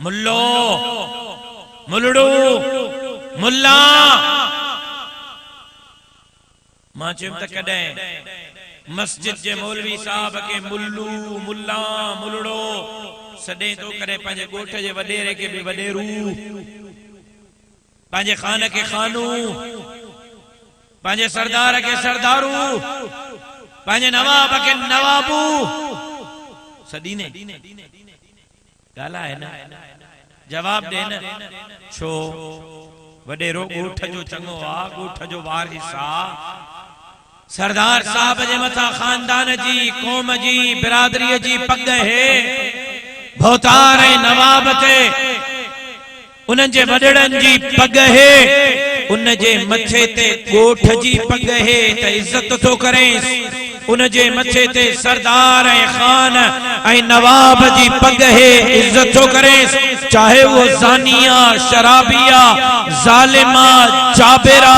मुल्लो मुलड़ू मुल्ला मां चयुमि त कॾहिं मस्जिद जे मौलवी साहब के मुल्लू मुल्ला मुलड़ो सॾे तो करे पंहिंजे ॻोठ जे वॾेरे के बि वॾेरू पंहिंजे खान के खानू पंहिंजे सरदार के सरदारू पंहिंजे नवाब के नवाबू सदी ने गाला है ना जवाब दे न छो वडेरो ॻोठ जो चङो आ ॻोठ जो वारिस आ सरदार साहब जे मथा खानदान जी कौम जी बिरादरी जी पग है भौतार नवाब ते उन जे वडड़न जी पग है उन जे मथे ते ॻोठ जी पग है त इज्जत तो करें उन जे मथे ते सरदार खान नवाब जी पग है इज्जत तो करें चाहे वो जानिया शराबिया जालिमा जाबिरा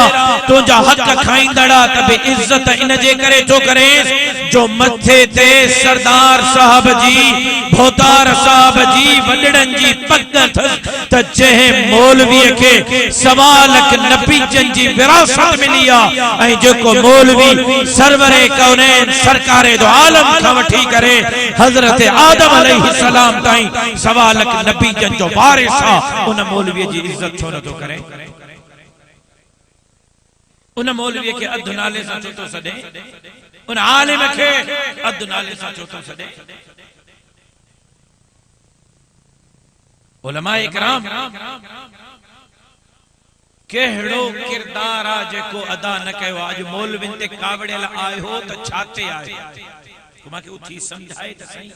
तुझा हक खाईंदड़ा तबे इज्जत इन जे करे तो करें जो मथे ते सरदार साहब जी भौतार साहब जी वडड़न जी पग त जहे मौलवी के सवालक नबीजन जी विरासत मिली आ जेको मौलवी सरवरे कौनैन सरकारे दो आलम का वठी करे हजरत आदम अलैहिस्सलाम ताई सवालक नबीजन जो वारिस आ उन मौलवी जी इज्जत छो न तो करे उन मौलवी के अध नाले सां छो तो सदे उन आलिम के अध नाले सां छो तो सदे उलमा इकराम केड़ो किरदार आ जेको अदा न कयो आज मौलविन ते कावड़ेल आयो त छाते आयो तुमाके उठी समझाए त सही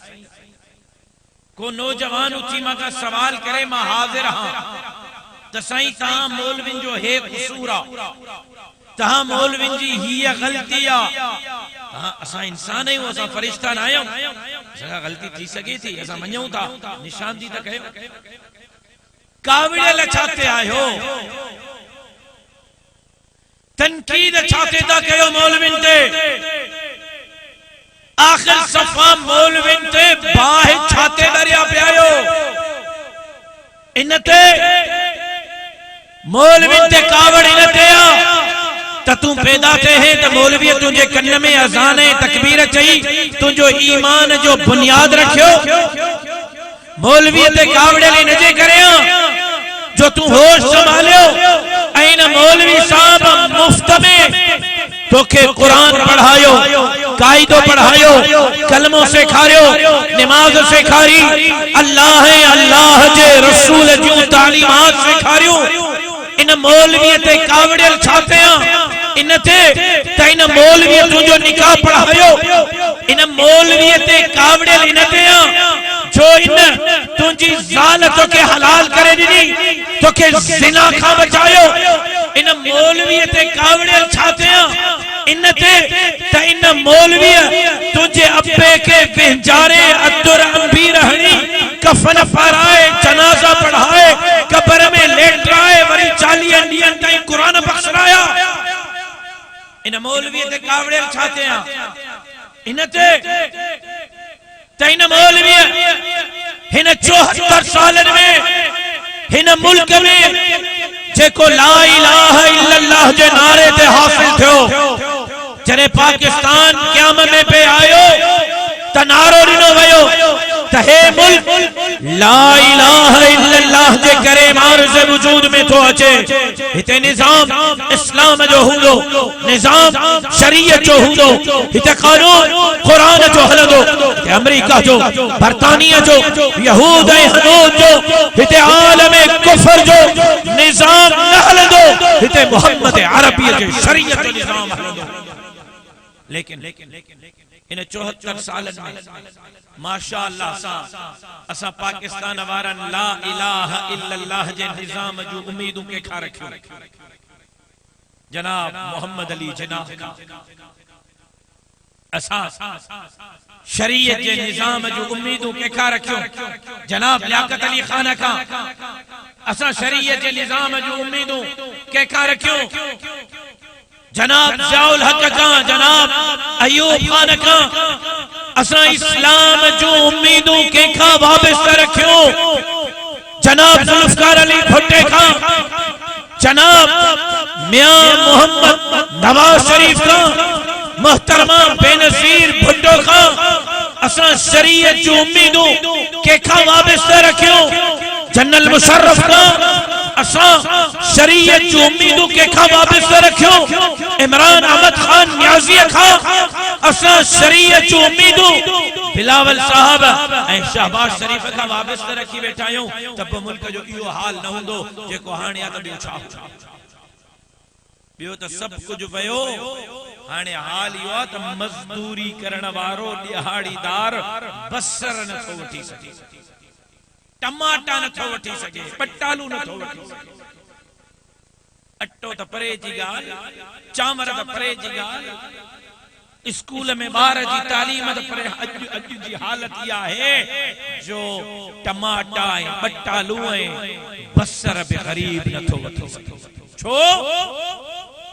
को नौजवान उठी मा का सवाल करे मा हाजिर हां त सही ता मौलविन जो है कसूरा ता मौलविन जी ही गलती आ असा इंसान आयो असा फरिश्ता ना आयो असा गलती थी सके थी असा मन्यू था निशानदी त कयो कावड़ेल छाते आयो तनकीद छाते दा कयो मौलविन ते आखिर सफा मौलविन ते बाह छाते दरिया पे आयो इनते मौलविन ते कावड़ इनते आ त तू पैदा थे है त मौलवी तुझे कन्न में अजान तकबीर चई तुझो ईमान जो बुनियाद रखियो मौलवी ते कावड़े ले नजे करया जो तू होश संभालियो ऐन मौलवी साहब मुफ्त में तोके कुरान पढ़ायो कायदो पढ़ायो कलमो सिखारियो नमाज सिखारी अल्लाह जे रसूल जो तालीमात सिखारियो इन मौलवी ते कावड़ेल छाते इनते त इन मौलवी तुझो निकाह पढ़ायो इन मौलवी ते कावड़ेल इनते जो इन तुझी जाल तो के हलाल करे दी तो के जिना का बचायो इन मौलवी ते कावड़ेल छाते इनते त इन मौलवी तुझे अब्बे के बेजारे अद्दुर अंबी रहनी कफन फराए जनाजा पढ़ाए कब्र में लेट रहे वरी 40 ॾींहं ताईं कुरान बख्शराया इन मौलवी ते कावड़ेल छाते इनते त इन मौलवी हिन 74 सालन में हिन मुल्क में जेको ला इलाहा इल्लल्लाह जे नारे ते हासिल थियो जने पाकिस्तान क़याम में पे आयो त नारो ॾिनो वयो त हे मुल्क ला इलाहा इल्लल्लाह जे करे मार्ज़ वजूद में तो अचे हिते निजाम इस्लाम जो हुंदो निजाम शरीयत जो हुंदो हिते कानून कुरान जो हलंदो हिते अमेरिका जो बर्तानिया जो यहूद ऐं हनूद जो हिते आलम कुफर जो निजाम न हलंदो हिते मोहम्मद अरबी जो शरीयत जो निजाम हलंदो लेकिन इन 74 सालन में माशाअल्लाह असा पाकिस्तान वारन ला इलाहा इल्लल्लाह जे निजाम जो उम्मीदों के खा रखियो जनाब मोहम्मद अली जनाब का असा शरीयत जे निजाम जो उम्मीदों के खा रखियो जनाब लियाकत अली खान का असा शरीयत जे निजाम जो उम्मीदों के खा रखियो जनाब ज़ियाउल हक का जनाब अयूब खान का असा इस्लाम जो उम्मीदों के खा वाबस्ता रखियो जनाब जुल्फकार अली भुट्टे खां, जनाब मियां मोहम्मद नवाज शरीफ खां, मोहतरमा बेनजीर भुट्टो खां असां शरीयत जो उम्मीदों के खां वाबस्ता रखियो। जनरल मुशर्रफ खां असां शरीयत जो उम्मीदों के खां वाबस्ता रखियो। इमरान अहमद खान न्याजी खां असां शरीयत जो उम्मीदों बिलावल साहब ऐं शहबाज शरीफ खां वाबस्ता रखी वेठा आहियूं। त पोइ मुल्क जो इहो हाल न हूंदो जेको हाणे आहे। त ॿियो छा, ॿियो त सभु कुझु वयो। हाणे हाल इहो आहे त मजदूरी करण वारो दिहाड़ीदार बसर नथो वठी सघे, टमाटा नथो वठी सघे, पटालू नथो वठी सघे। अटो त परे जी ॻाल्हि, चांवर त परे जी ॻाल्हि, स्कूल में ॿार जी तालीम त परे। अॼु जी हालत इहा आहे जो टमाटा ऐं पटालू ऐं बसर बि ग़रीब नथो वठी सघे। छो?